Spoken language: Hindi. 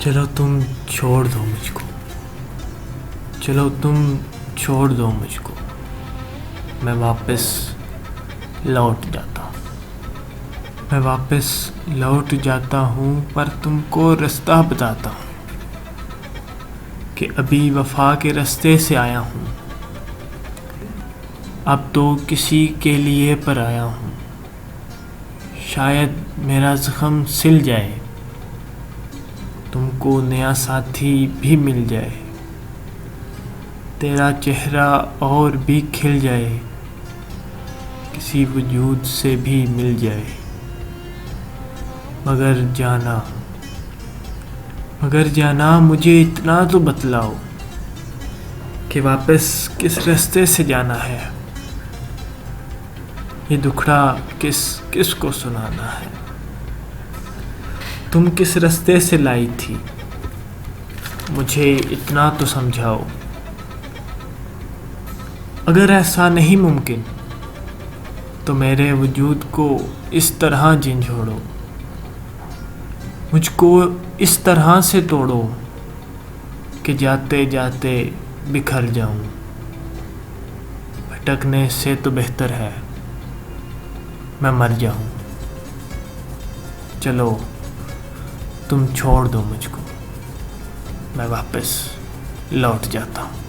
चलो तुम छोड़ दो मुझको, चलो तुम छोड़ दो मुझको, मैं वापस लौट जाता हूँ। मैं वापस लौट जाता हूँ पर तुमको रास्ता बताता हूँ कि अभी वफा के रास्ते से आया हूँ, अब तो किसी के लिए पर आया हूँ। शायद मेरा ज़ख्म सिल जाए, तुमको नया साथी भी मिल जाए, तेरा चेहरा और भी खिल जाए, किसी वजूद से भी मिल जाए। मगर जाना मुझे इतना तो बतलाओ कि वापस किस रास्ते से जाना है, ये दुखड़ा किस को सुनाना है। तुम किस रास्ते से लाई थी, मुझे इतना तो समझाओ। अगर ऐसा नहीं मुमकिन तो मेरे वजूद को इस तरह झंझोड़ो, मुझको इस तरह से तोड़ो कि जाते जाते बिखर जाऊं। भटकने से तो बेहतर है मैं मर जाऊं। चलो तुम छोड़ दो मुझको, मैं वापस लौट जाता हूँ।